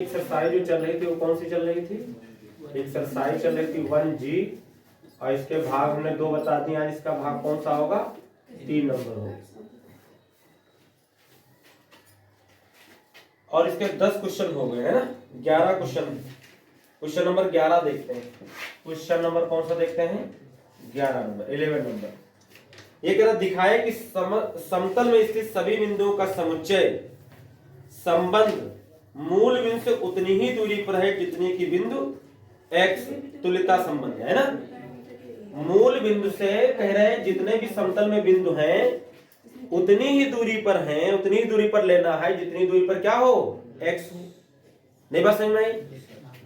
Exercise जो चल रही थी वो कौन सी चल रही थी? एक्सरसाइज चल रही थी 1G और इसके भाग हमने 2 बता दिए। आज इसका भाग कौन सा होगा? 3 नंबर होगा। और इसके 10 क्वेश्चन हो गए है ना, 11 क्वेश्चन। क्वेश्चन नंबर 11 देखते हैं। क्वेश्चन नंबर कौन सा देखते हैं? 11 नंबर, 11 नंबर। ये कह रहा दिखाए कि समतल में स्थित सभी बिंदुओं का समुच्चय संबंध मूल बिंदु से उतनी ही दूरी पर है जितनी की बिंदु x तुल्यता संबंध है ना। मूल बिंदु से कह रहे हैं जितने भी समतल में बिंदु हैं उतनी ही दूरी पर हैं, उतनी ही दूरी पर लेना है जितनी दूरी पर क्या हो? x हो। नहीं बात समझ में आई?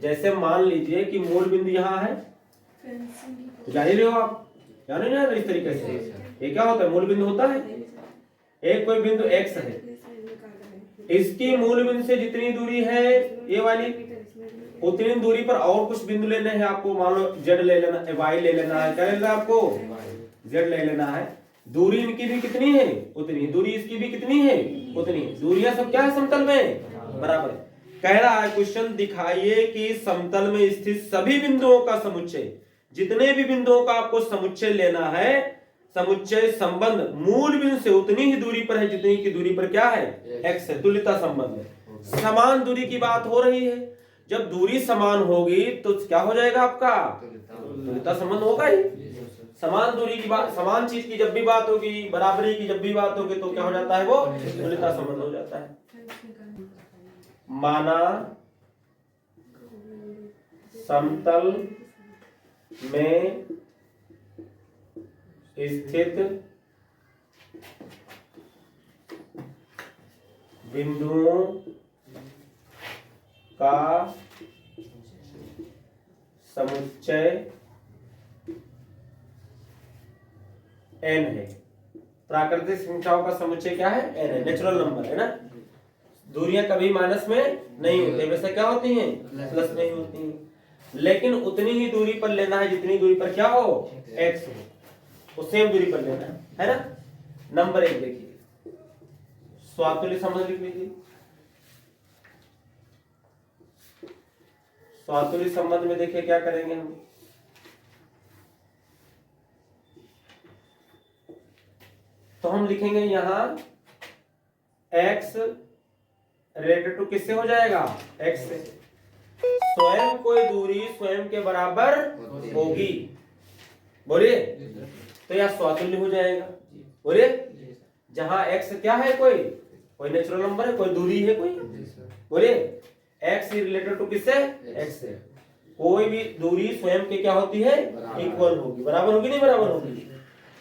जैसे मान लीजिए कि मूल बिंदु यहाँ है, तो जान ही रहे हो आप, जान ही रहे इस तरीके से ये क्या होता है? मूल बिंदु होता है, एक कोई बिंदु x है, इसकी मूल बिंदु से जितनी दूरी है ये वाली, उतनी दूरी पर और कुछ बिंदु लेने हैं आपको। मान लो z ले लेना, y ले लेना है, क्या लेना है आपको? z ले लेना है। दूरी इनकी भी कितनी है? उतनी। दूरी इसकी भी कितनी है? उतनी। दूरियां सब क्या है? समतल में बराबर है। कह रहा है क्वेश्चन दिखाइए कि समतल में स्थित सभी बिंदुओं का समुच्चय, जितने भी बिंदुओं का आपको समुच्चय लेना है, समुच्चय संबंध मूल बिंदु से उतनी ही दूरी पर है जितनी की दूरी पर क्या है? x है। तुल्यता संबंध है। समान दूरी की बात हो रही है। जब दूरी समान होगी तो क्या हो जाएगा आपका? तुल्यता संबंध होगा ही। समान दूरी की बात, समान चीज की जब भी बात होगी, बराबरी की जब भी बात होगी तो क्या हो जाता है? वो तुल्यता संबंध हो जाता है। माना समतल में स्थित बिंदुओं का समुच्चय n है। प्राकृतिक संख्याओं का समुच्चय क्या है? n है। नेचुरल नंबर है ना। दूरियां कभी माइनस में नहीं होती, वैसे क्या होती हैं? प्लस में ही होती हैं। लेकिन उतनी ही दूरी पर लेना है जितनी दूरी पर क्या हो? x हो। वो सेम दूरी पर लेना है ना। नंबर 1 देखिए, स्वातुल्य संबंध लिख लीजिए। स्वातुल्य संबंध में देखिए क्या करेंगे हम। तो हम लिखेंगे यहां x रिलेटेड टू किससे हो जाएगा? x से। स्वयं कोई दूरी स्वयं के बराबर होगी, बोलिए, तो यह स्वातुल्य हो जाएगा। बोलिए, जहां x क्या है? कोई नेचुरल नंबर है, कोई दूरी है कोई। बोलिए, x रिलेटेड टू किससे? x से। कोई भी दूरी स्वयं के क्या होती है? इक्वल होगी, बराबर होगी, नहीं बराबर होगी।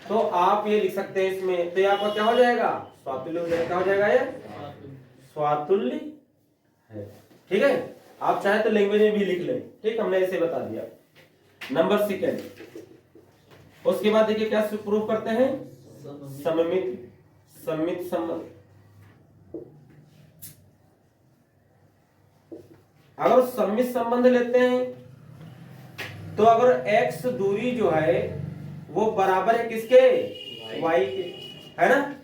तो आप ये लिख सकते हैं इसमें, तो ये आपका क्या हो जाएगा? स्वातुल्य हो जाएगा। क्या हो जाएगा? ये स्वातुल्य है। ठीक है। आप चाहे तो लैंग्वेज में भी लिख लें, ठीक, हमने ऐसे बता दिया। नंबर 2, उसके बाद देखिए क्या प्रूफ करते हैं? सममित संबंध। अगर सममित संबंध लेते हैं तो अगर x दूरी जो है वो बराबर है किसके? y के, है ना।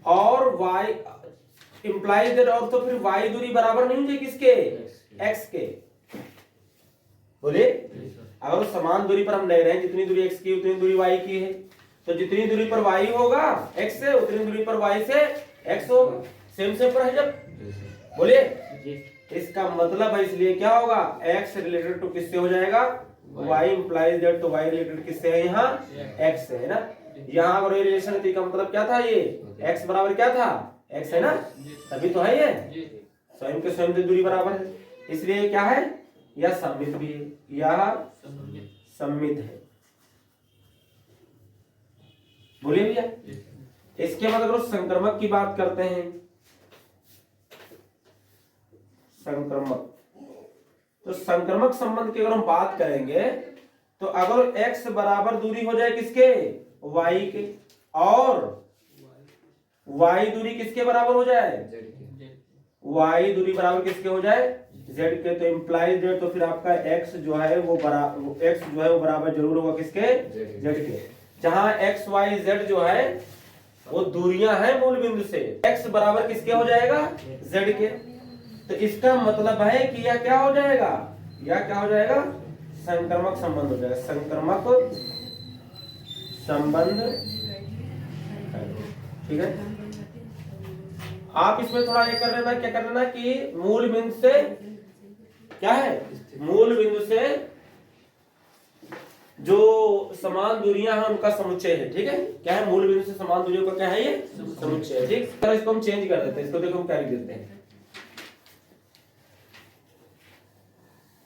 और y इंप्लाइज दैट, और तो फिर y दूरी बराबर नहीं है किसके? x के। बोलिए, अगर समान दूरी पर हम ले रहे हैं, जितनी दूरी x की उतनी दूरी y की है, तो जितनी दूरी पर y होगा x से, उतनी दूरी पर y से x होगा। सेम सेम पर है जब। बोलिए, इसका मतलब है, इसलिए क्या होगा? x रिलेटेड टू किससे हो जाएगा? y इंप्लाइज दैट, तो y रिलेटेड किससे है? यहाँ x से, है ना। यहाँ अगर ये रिलेशन है तो इसका मतलब क्या था? ये x बराबर क्या था? x है ना, तभी तो है ये स्वयं के स्वयं से दूरी बराबर है, इसलिए क्या है? यह सममित भी है, यह सममित है। बोलिए भैया। इसके बाद अगर संक्रमक की बात करते हैं, संक्रमक, तो संक्रमक संबंध की अगर हम बात करेंगे तो अगर x बराबर दूरी हो जाए किसके? y के, और y दूरी किसके बराबर हो जाए? y दूरी बराबर किसके हो जाए? z के, तो इंप्लाइज दैट, तो फिर आपका x जो है वो बराबर जरूर होगा किसके? z के। जहां x y z जो है वो दूरियां हैं मूल बिंदु से, x बराबर किसके हो जाएगा? z के। तो इसका मतलब है कि यह क्या हो जाएगा, यह क्या हो जाएगा, संक्रमक संबंध हो जाएगा, संक्रमक संबंध। ठीक है, आप इसमें थोड़ा ये कर लेना, क्या कर लेना कि मूल बिंदु से क्या है, मूल बिंदु से जो समान दूरियां हैं उनका समुच्चय है। ठीक है, क्या है, मूल बिंदु से समान दूरियों का क्या है, ये समुच्चय है। ठीक, तो इसको हम चेंज कर देते हैं, इसको देखो हम क्या लिख देते हैं,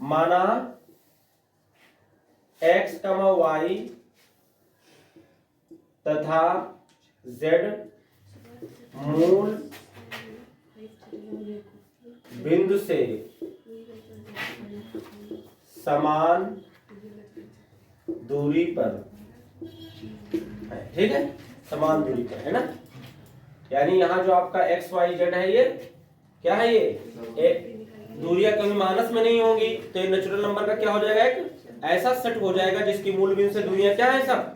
माना x, y तथा z मूल बिंदु से समान दूरी पर है। ठीक है, समान दूरी पर है ना, यानी यहाँ जो आपका x y z है ये क्या है, ये दूरियां कभी माइनस में नहीं होंगी, तो ये नेचुरल नंबर का क्या हो जाएगा, एक ऐसा सेट हो जाएगा जिसकी मूल बिंदु से दूरियां क्या है, सब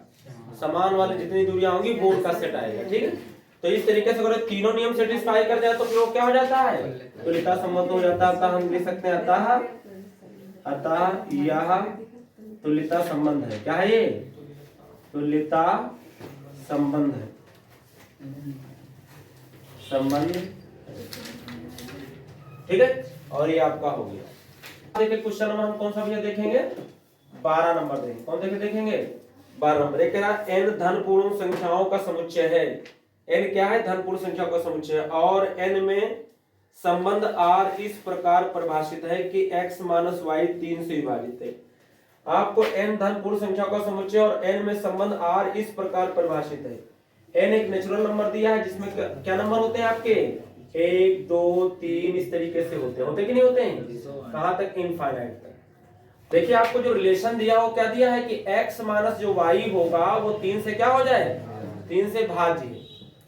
समान वाले जितनी दूरियां होंगी वो उनका सेट आएगा। ठीक है, तो इस तरीके से अगर तीनों नियम सेटिस्फाई कर जाए तो फिर वो क्या हो जाता है, तुल्यता संबंध हो जाता है। अतः हम लिख सकते हैं अतः यह तुल्यता संबंध है। क्या है ये, तुल्यता संबंध है, संबंध। ठीक है, और ये आपका हो गया। देखिए क्वेश्चन नंबर हम कौन सा भैया देखेंगे, 12 नंबर देखेंगे। कौन देखेंगे 12 नंबर। एक कह रहा n धन पूर्ण संख्याओं का समुच्चय है। n क्या है, धन पूर्ण संख्याओं का समुच्चय, और n में संबंध r इस प्रकार परिभाषित है कि x माइनस y 3 से विभाजित है। आपको n धन पूर्ण संख्याओं का समुच्चय और n में संबंध r इस प्रकार परिभाषित है। n एक नेचुरल नंबर दिया है जिसमें क्या नंबर होते हैं आपके, 1 2 3 इस तरीके से होते कि नहीं होते हैं, कहां तक, इनफाइनाइट तक। देखिए आपको जो रिलेशन दिया वो क्या दिया है कि x माइनस जो y होगा वो 3 से क्या हो जाए, 3 से भाज्य,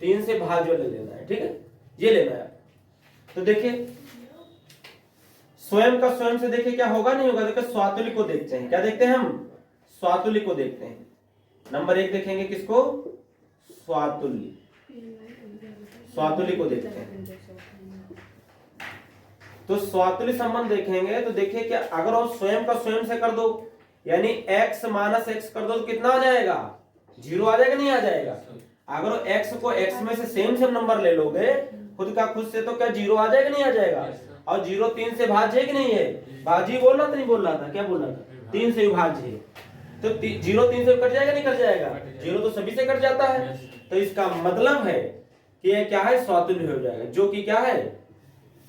3 से भाज्य ले लेना है। ठीक है, ये लेना है। तो देखिए स्वयं का स्वयं से देखिए क्या होगा नहीं होगा। देखिए स्वातुल्य को देखते हैं, क्या देखते हैं हम, स्वातुल्य को देखते हैं। नंबर 1 देखेंगे किसको, स्वातुल्य, स्वातुल्य को देखते हैं। तो स्वातुल्य संबंध देखेंगे तो देखिए कि अगर आप स्वयं का स्वयं से कर दो, यानी x माइनस x कर दो तो कितना आ जाएगा, 0 आ जाएगा, नहीं आ जाएगा। अगर x को x में से सेम नंबर ले लोगे खुद का खुद से, तो क्या 0 आ जाएगा, नहीं आ जाएगा। और 0 3 से भाज्य है कि नहीं है, भाज्य बोल रहा था, नहीं बोल रहा था, क्या बोल रहा था, 3 से विभाज्य है। तो 0 3 से कट जाएगा, नहीं कट जाएगा, 0 तो सभी से कट जाता है। तो इसका मतलब है कि ये क्या है, स्वातुल्य हो जाएगा, जो कि क्या है,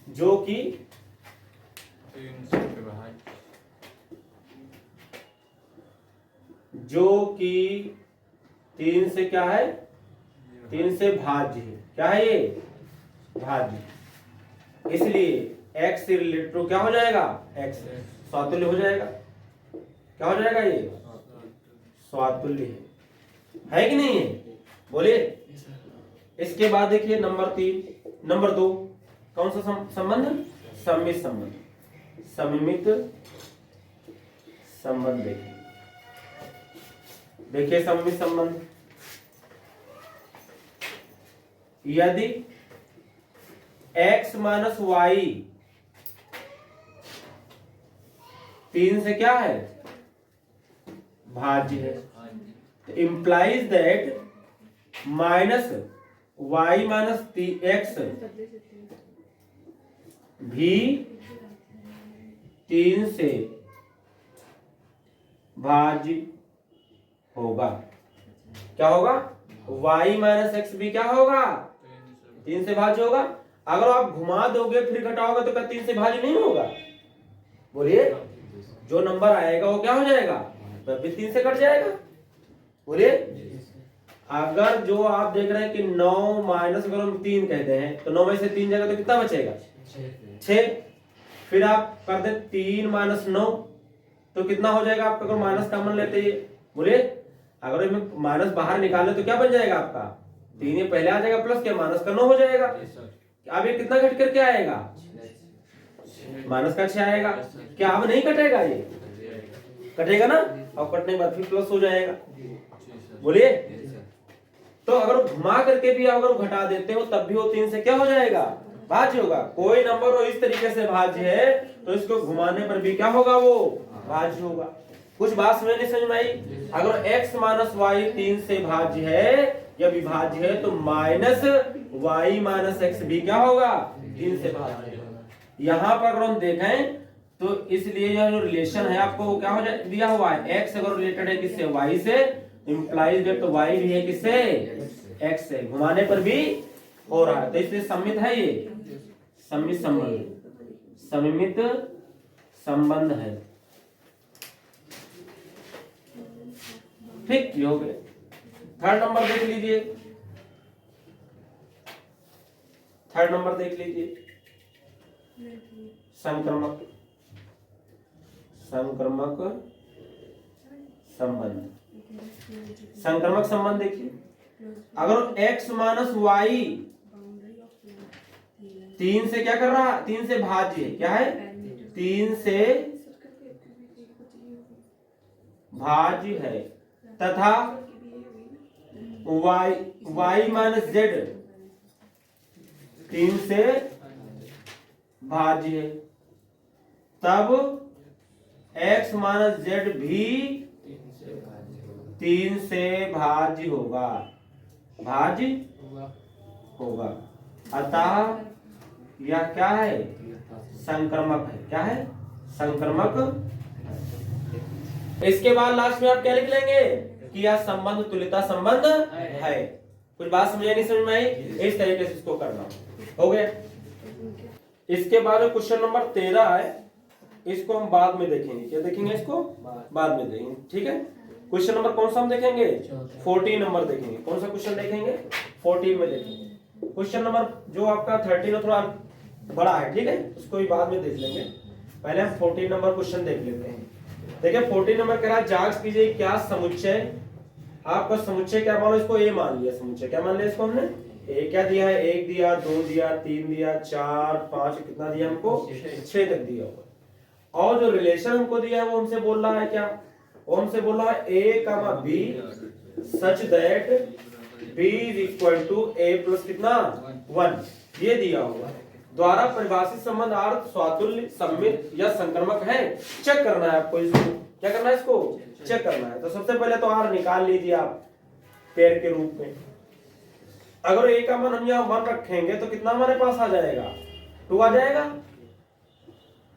जो कि 3 से क्या है, 3 से भाज्य है। क्या है ये, भाज्य। इसलिए x से रिलेटेड क्या हो जाएगा, x स्वातुल्य हो जाएगा। क्या हो जाएगा, ये स्वातुल्य है कि नहीं है, बोलिए। इसके बाद देखिए नंबर 3, नंबर 2 कौन सा संबंध, सममित संबंध, सममित संबंध। देखिए सममित संबंध, यदि x माइनस y 3 से क्या है, भाज्य है, तो implies that minus y minus x भी 3 से भाज्य होगा। क्या होगा, y माइनस x भी क्या होगा, 3 से भाज्य होगा। अगर आप घुमा दोगे फिर घटाओगे तो क्या 3 से भाज्य नहीं होगा, बोलिए। जो नंबर आएगा वो क्या हो जाएगा, तब भी 3 से कट जाएगा, बोलिए। अगर जो आप देख रहे हैं कि 9 माइनस अगर हम 3 कहते हैं तो 9 में से 3 जाएगा तो कितना बचेगा, 6। फिर आप कर दे 3 माइनस 9 तो कितना हो जाएगा आपका, अगर माइनस कॉमन लेते हैं, बोलिए। अगर इसमें माइनस बाहर निकाले तो क्या बन जाएगा आपका, 3 ये पहले आ जाएगा प्लस क्या माइनस का 9 हो जाएगा। अब ये कितना घट करके आएगा, माइनस का 6 आएगा। क्या अब नहीं कटेगा, ये कटेगा ना, और कटने के बाद फिर प्लस हो जाएगा, बोलिए। तो अगर घुमा करके भी अगर घटा देते हो तब भी वो 3 से क्या हो जाएगा, भाज्य होगा। कोई नंबर हो इस तरीके से भाज्य है तो इसको घुमाने पर भी क्या होगा, वो भाज्य होगा। कुछ बात समझ नहीं समझ में आई? अगर x माइनस वाई 3 से भाज्य है या विभाज्य है तो माइनस वाई माइनस एक्स भी क्या होगा, 3 से भाज्य होगा। यहाँ पर अगर हम देखें तो इसलिए यह जो रिलेशन है आपको वो क्या हो जाए दिया हुआ है, x अगर रिलेटेड है किससे, y से, इंप्लाइज दैट तो y भी है किससे, x से, घुमाने पर भी हो रहा है तो इसलिए सम्मित है, ये सम्मित संबंध, सममित संबंध है। ठीक, ये हो गए। थर्ड नंबर देख लीजिए, थर्ड नंबर देख लीजिए, संक्रमक, संक्रमक संबंध। संक्रमक संबंध देखिए, अगर x माइनस वाई 3 से क्या कर रहा है, 3 से भाज्य क्या है, 3 से भाज्य है तथा y माइनस जेड 3 से भाज्य है, तब x माइनस जेड भी 3 से भाज्य होगा, भाज्य होगा। अतः यह क्या है, संक्रमक है। क्या है, संक्रमक। इसके बाद लास्ट में आप क्या लिख लेंगे कि यह संबंध तुल्यता संबंध है। कुछ बात समझ नहीं समझ में आई? इस तरीके से इसको करना हो गया। इसके बाद क्वेश्चन नंबर 13 है, इसको हम बाद में देखेंगे। क्या देखेंगे इसको, बाद में देखेंगे, ठीक है। क्वेश्चन नंबर कौन सा हम देखेंगे, 14 नंबर देखेंगे। कौन सा क्वेश्चन देखेंगे, 14 में देखेंगे। क्वेश्चन नंबर जो आपका 13 थोड़ा बड़ा है, ठीक है, उसको भी बाद में देख लेंगे। पहले हम 14 नंबर क्वेश्चन देख लेते हैं। देखिए 14 नंबर कह रहा है जांच कीजिए क्या समुच्चय, आपका समुच्चय क्या मान लो, इसको ए मान लिया, समुच्चय क्या मान लिया इसको हमने, ए क्या दिया है, 1 दिया, 2 दिया, 3 दिया, 4 5, कितना दिया हमको, 6 तक दिया हुआ। और जो रिलेशन हमको दिया है वो हमसे बोल रहा है क्या, वो हमसे बोल रहा है a comma b such that b is equal to a plus कितना 1, ये दिया हुआ है। द्वारा परिभाषित संबंध अर्थ स्वातुल्य, सम्मित या संक्रमक है। चेक करना है आपको, इसको क्या करना है, इसको चेक करना है। तो सबसे पहले तो r निकाल लीजिए आप पेड़ के रूप में। अगर a का मान हम यहाँ 1 रखेंगे तो कितना हमारे पास आ जाएगा, 2 आ जाएगा।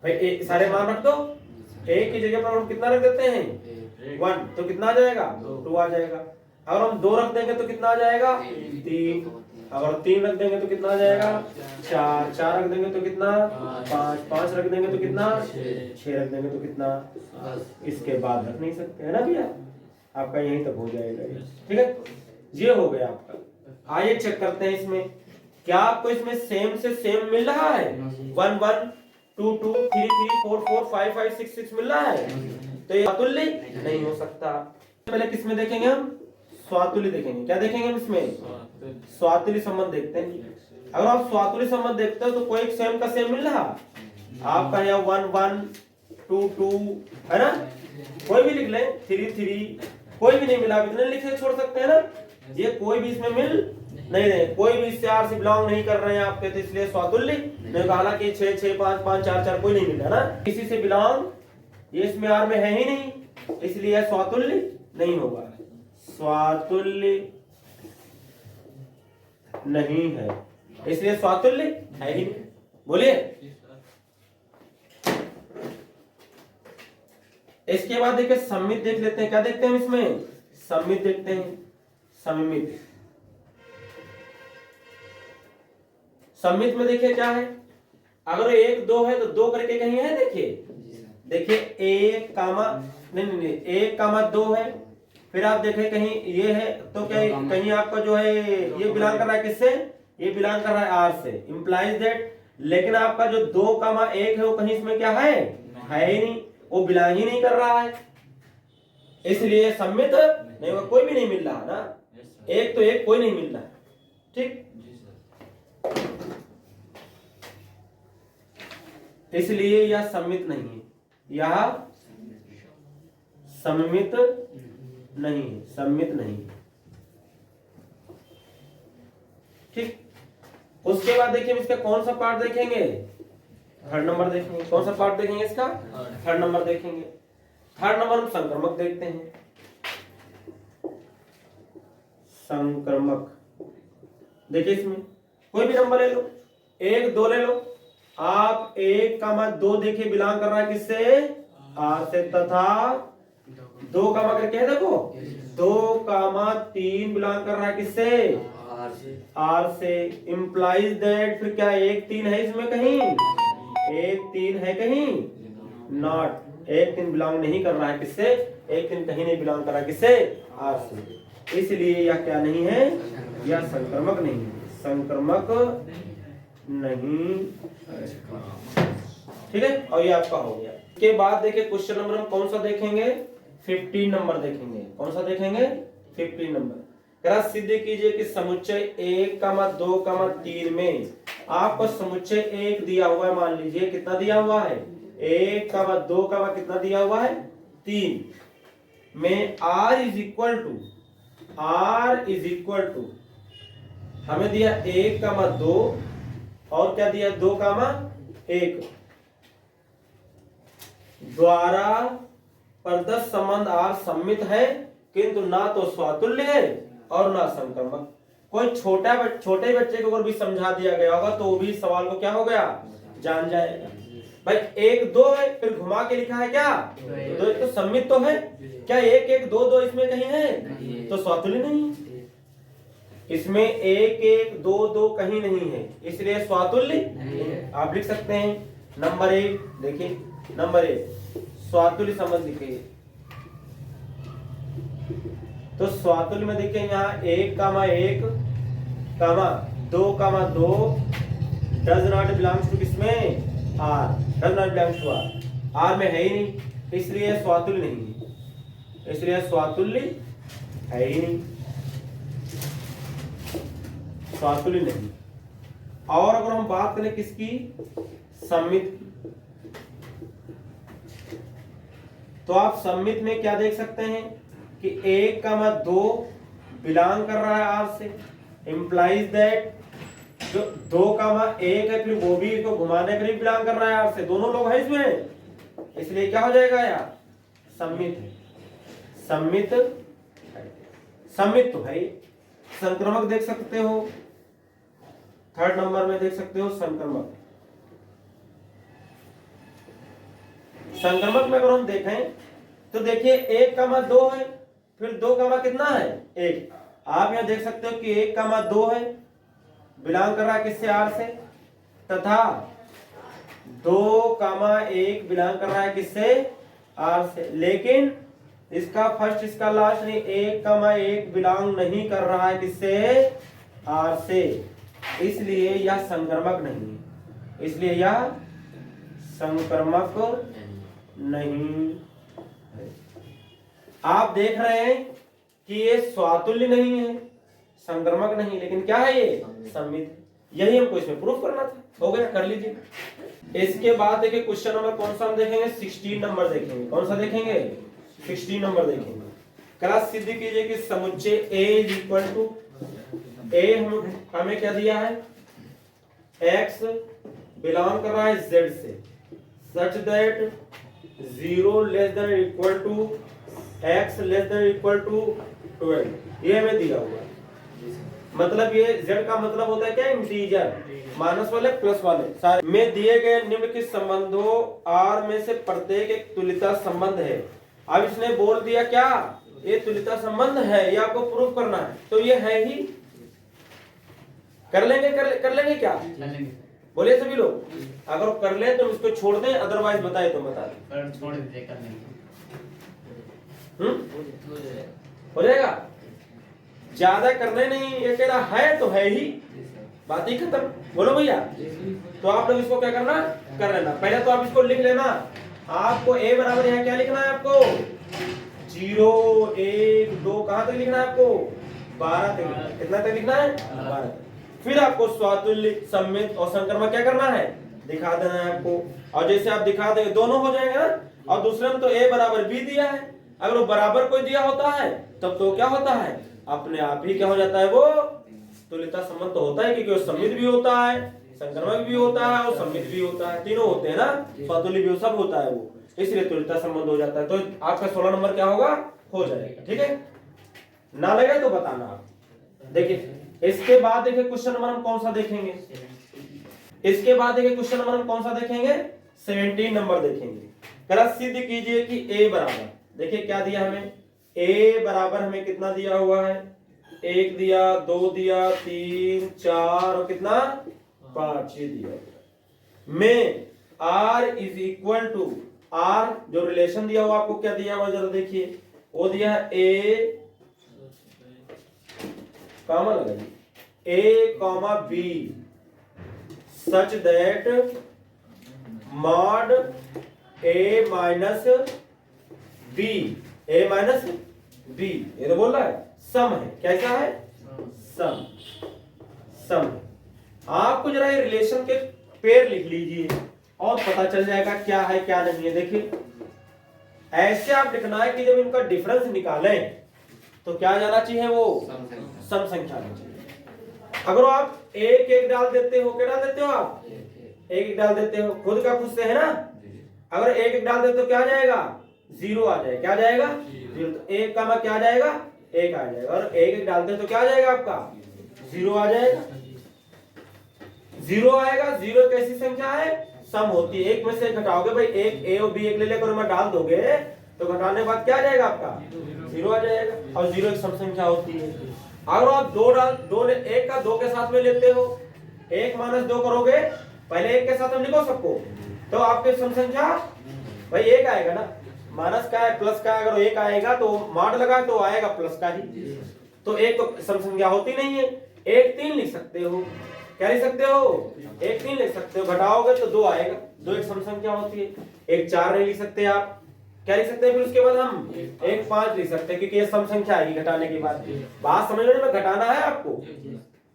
भाई सारे मान रख दो, a की जगह पर हम कितना रख देते हैं 1, तो कितना आ जाएगा 2 आ जाएगा। अगर हम 2 रख देंगे तो कितना आ जाएगा 3, अगर 3 रख देंगे तो कितना आ जाएगा 4, 4 रख देंगे तो कितना 5, 5 रख देंगे तो कितना 6 रख देंगे तो कितना, इसके बाद रख नहीं सकते है ना भैया, आपका यहीं तक हो जाएगा। ठीक है, ये हो गया आपका। आइए चेक करते हैं इसमें क्या आपको इसमें सेम से सेम मिल रहा है, 1 1 2 2 3 3 4 4 5 5 6 6 मिल रहा है, तो ये स्वातुल्य नहीं हो सकता। पहले किस में देखेंगे हम, स्वातुल्य देखेंगे। क्या देखेंगे हम इसमें, स्वातुल्य संबंध देखते हैं। अगर आप स्वातुल्य संबंध देखते हो तो कोई एक सेम का सेम मिल रहा आपका, यहाँ 1 1 2 2 है ना, कोई भी लिख ले, 3 3, कोई भी नहीं मिला, इतने लिखे छोड़ सकते हैं ना, ये कोई भी इसमें मिल नहीं रहे, कोई भी इससे आर से बिलोंग नहीं कर रहे हैं आपके, तो इसलिए स्वातुल्य नहीं। हालांकि 6 6 5 5 4 4 कोई नहीं मिल रहा ना, किसी से बिलोंग, ये इसमें आर में है ही नहीं, इसलिए स्वातुल्य नहीं होगा, स्वातुल्य नहीं है, इसलिए स्वातुल्य है ही नहीं। बोलिए। इसके बाद देखिए सम्मित देख लेते हैं। क्या देखते हैं इसमें, सम्मित देखते हैं। सम्मित, सम्मित में देखिए क्या है, अगर 1 2 है तो 2 करके कहीं है, देखिए देखिए 1 कामा नहीं 1 कामा 2 है, फिर आप देखें कहीं ये है तो कहीं आपका जो है ये बिलोंग कर रहा है किससे, ये बिलोंग कर रहा है आर से, इंप्लाइज दैट। लेकिन आपका जो 2 कामा 1 है वो कहीं इसमें क्या है ही नहीं, वो बिलोंग ही नहीं कर रहा है, इसलिए सम्मित नहीं होगा, कोई भी नहीं मिल रहा ना, एक तो एक कोई नहीं मिल रहा। ठीक, इसलिए यह सम्मित नहीं है, यह सम्मित नहीं है, सम्मित नहीं। ठीक, उसके बाद देखिए इसका कौन सा पार्ट देखेंगे, थर्ड नंबर देखेंगे। कौन सा पार्ट देखेंगे इसका, थर्ड नंबर देखेंगे। थर्ड नंबर हम संक्रमक देखते हैं। संक्रमक देखिए इसमें कोई भी नंबर ले लो, 1 2 ले लो। आप 1,2 देखिए बिलोंग कर रहा है किससे, आर से, तथा 2 करके है देखो 2,3 बिलोंग कर रहा है किससे, आर से। इंप्लाइज दैट, फिर क्या 1 3 है इसमें कहीं, 1 3 है कहीं, नॉट। 1 3 बिलोंग नहीं कर रहा है किससे, 1 3 कहीं नहीं बिलोंग कर रहा है किससे, आर से। इसलिए यह क्या नहीं है, यह संक्रमक नहीं है, संक्रमक नहीं। ठीक है, और ये आपका हो गया। के बाद देखिए क्वेश्चन नंबर हम कौन सा देखेंगे, 15 नंबर देखेंगे। कौन सा देखेंगे, 15 नंबर। जरा सिद्ध कीजिए कि समुच्चय 1, 2, 3 में आपको समुच्चय 1 दिया हुआ है, मान लीजिए कितना दिया हुआ है, 1, 2, कितना दिया हुआ है, 3 में r इज इक्वल टू हमें दिया 1, 2 और क्या दिया 2, 1 द्वारा प्रदत्त संबंध r सम्मित है किंतु ना तो स्वातुल्य है और ना संक्रमक। कोई छोटे बच्चे को अगर भी समझा दिया गया होगा तो वो भी सवाल को क्या हो गया, जान जाएगा। भाई 1 2 है, फिर घुमा के लिखा है क्या, 2 तो सम्मित तो है, क्या 1 1 2 2 इसमें कहीं है, तो स्वातुल्य नहीं। इसमें 1 1 2 2 कहीं नहीं है, इसलिए स्वातुल्य आप लिख सकते हैं। नंबर 1 देखिए, नंबर 1 स्वातुल्य संबंध लिखिए। तो स्वातुल्य में देखिए यहाँ 1, 1, 2, 2 डज नॉट बिलोंग्स टू किसमें, R, does not belongs to R, R में है ही नहीं, इसलिए स्वातुल्य नहीं है, इसलिए स्वातुल्य है ही नहीं, स्वातुल्य नहीं। और अगर हम बात करें किसकी, सम्मित की, तो आप सम्मित में क्या देख सकते हैं कि 1, 2 बिलोंग कर रहा है आर से, इंप्लाइज दैट जो 2, 1 है फिर वो भी इसको घुमाने पर भी बिलोंग कर रहा है आर से, दोनों लोग हैं इसमें, इसलिए क्या हो जाएगा यार, सम्मित। सम्मित सम्मित तो है। संक्रमक देख सकते हो, थर्ड नंबर में देख सकते हो संक्रमक। संक्रमक में अगर हम देखें तो देखिए 1, 2 है, फिर 2, कितना है 1। आप यहां देख सकते हो कि 1, 2 है, बिलोंग कर रहा है किससे, आर से, तथा 2, 1 बिलोंग कर रहा है किससे, आर से। लेकिन इसका फर्स्ट इसका लास्ट नहीं, 1, 1 बिलोंग नहीं कर रहा है किससे, आर से, इसलिए यह संक्रमक नहीं है, इसलिए यह संक्रमक नहीं है। आप देख रहे हैं कि ये स्वातुल्य नहीं है, संक्रमक नहीं, लेकिन क्या है ये, सम्मित। यही हमको इसमें प्रूफ करना था, हो गया, कर लीजिए। इसके बाद देखिए क्वेश्चन नंबर कौन सा हम देखेंगे, 16 नंबर देखेंगे। कौन सा देखेंगे, 16 नंबर देखेंगे। क्लास सिद्ध कीजिए कि समुच्चय A इज इक्वल टू, ए हमें क्या दिया है, x बिलोंग कर रहा है z से, such that 0 less than equal to x less than equal to 12, ये हमें दिया हुआ है। मतलब ये z का मतलब होता है क्या, इंटीजर, माइनस वाले प्लस वाले सारे में दिए गए निम्नलिखित संबंधों r में से प्रत्येक एक तुल्यता संबंध है। अब इसने बोल दिया क्या, ये तुल्यता संबंध है, ये आपको प्रूफ करना है, तो ये है ही। कर लेंगे, कर लेंगे क्या, बोलिए सभी लोग। अगर कर ले तो इसको छोड़ दें, अदरवाइज बताए तो बता दें, छोड़ दे, कर लेंगे। हो जाएगा, ज्यादा करने नहीं, ये कह रहा है तो है ही, बात ही खत्म। बोलो भैया, तो आप लोग इसको क्या करना, कर लेना। पहले तो आप इसको लिख लेना, आपको a बराबर यहाँ क्या लिखना है, आपको 0 1 2 कहां तक लिखना है, आपको 12 तक। कितना तक लिखना है, 12। फिर आपको स्वातुल्य, सम्मित और संक्रमक क्या करना है, दिखा देना है आपको। और जैसे आप दिखा देंगे दोनों हो जाएंगे ना। और दूसरे में तो a बराबर b दिया है, अगर वो बराबर कोई दिया होता है तब तो क्या होता है, अपने आप ही क्या हो जाता है, वो तुल्यता संबंध तो होता है क्योंकि वो सम्मित भी होता है, संक्रमक भी होता है और सम्मित भी होता है, तीनों होते हैं ना, स्वतुल्य भी सब होता है वो, इसलिए तुल्यता संबंध हो जाता है। तो आपका 16 नंबर क्या होगा, हो जाएगा। ठीक है, ना लगे तो बताना आप। देखिए इसके बाद देखिए क्वेश्चन नंबर हम कौन सा देखेंगे, इसके बाद देखिए क्वेश्चन नंबर हम कौन सा देखेंगे, 17 नंबर देखेंगे। जरा सिद्ध कीजिए कि a बराबर, देखिए क्या दिया हमें, a बराबर हमें कितना दिया हुआ है, 1 दिया, 2 दिया, 3, 4 और कितना 5 ये दिया हुआ में r is equal to r, जो रिलेशन दिया हुआ आपको क्या दिया हुआ जरा देखिए, वो दिया है a कामा लगाइए a comma b such that mod a minus b, a minus b, ये तो बोल रहा है सम है, कैसा है सम, सम। आपको जरा ये रिलेशन के पेयर लिख लीजिए और पता चल जाएगा क्या है क्या नहीं है। देखिए ऐसे आप लिखना है कि जब इनका डिफरेंस निकालें तो क्या जाना चाहिए, वो सम संख्या आना चाहिए। अगर आप एक एक डाल देते हो, क्या डाल देते हो आप, एक एक डाल देते हो, खुद का खुद से है ना, अगर एक एक डाल देते हो क्या आ जाएगा, 0 आ जाएगा, क्या आ जाएगा 0, तो एक का क्या आ जाएगा, 1 आ जाएगा, और एक एक डालते हो तो क्या आ जाएगा आपका 0 आ जाएगा, 0 आएगा। 0 कैसी संख्या है, सम होती है, एक में से घटाओगे भाई, एक a और b एक ले लेकर मैं डाल दोगे तो घटाने के बाद क्या आ जाएगा आपका 0 आ जाएगा, और 0 एक सम संख्या होती है। अगर आप दो ने एक का 2 के साथ में लेते हो, 1 माइनस 2 करोगे, पहले 1 के साथ में लिखो सबको, तो आपके सम संख्या भाई 1 आएगा ना, माइनस का है प्लस का है, अगर 1 आएगा तो मॉड लगा तो आएगा प्लस का ही, तो 1 तो सम संख्या होती नहीं है। 1 3 लिख सकते हो, क्या लिख सकते हो, 1 3 लिख सकते हो, घटाओगे तो 2 आएगा, 2 एक सम संख्या होती है। 1 4 नहीं लिख सकते आप, क्या लिख सकते हैं, फिर उसके बाद हम 1 5 लिख सकते हैं क्योंकि ये सम संख्या आएगी घटाने के बाद। बात समझ में, घटाना है आपको,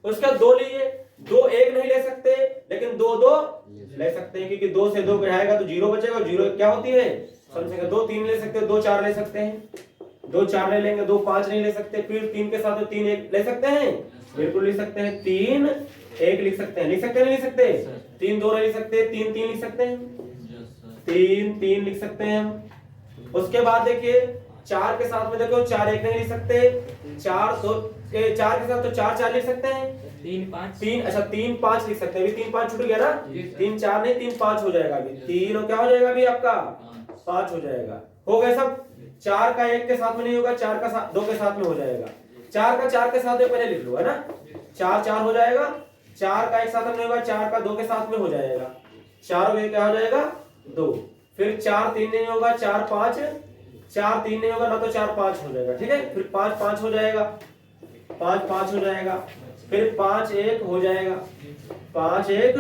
उसका 2 लीजिए, 2 1 नहीं ले सकते लेकिन 2 2 ले सकते हैं क्योंकि 2 से 2 घटाएगा तो 0 बचेगा, 0 क्या होती है सम संख्या। 2 3 ले सकते हो, 2 4 ले सकते हैं, 2 4 ले लेंगे, 2 5 नहीं ले सकते, फिर 3 के साथ 3 1 ले सकते हैं, बिल्कुल लिख सकते हैं, 3 1 लिख सकते हैं, लिख सकते नहीं लिख सकते, 3 2 नहीं लिख सकते, 3 3 लिख सकते हैं, 3 3 लिख सकते हैं हम। उसके बाद देखिए 4 के साथ में देखो 4 1 नहीं लिख सकते, 4 के साथ तो 4 4 लिख सकते हैं, 3 5 3, अच्छा 3 5 लिख सकते हैं, अभी 3 5 छूट गया ना, 3 4 नहीं 3 5 हो जाएगा, अभी 3 और क्या हो जाएगा अभी आपका 5 हो जाएगा, हो गया सब। 4 का 1 के साथ में नहीं होगा, 4 का 2 के साथ में हो जाएगा, 4 का 4 के साथ में पहले लिख लो, है ना, 4 4 हो जाएगा, 4 का 1 साथ में नहीं होगा, 4 का 2 के साथ में हो जाएगा, 4 में क्या हो जाएगा 2, फिर 4 3 नहीं होगा, 4 5, 4 3 नहीं होगा ना, तो 4 5 हो जाएगा, ठीक है, फिर 5 5 हो जाएगा, 5 5 हो जाएगा, फिर 5 1 हो जाएगा, 5 1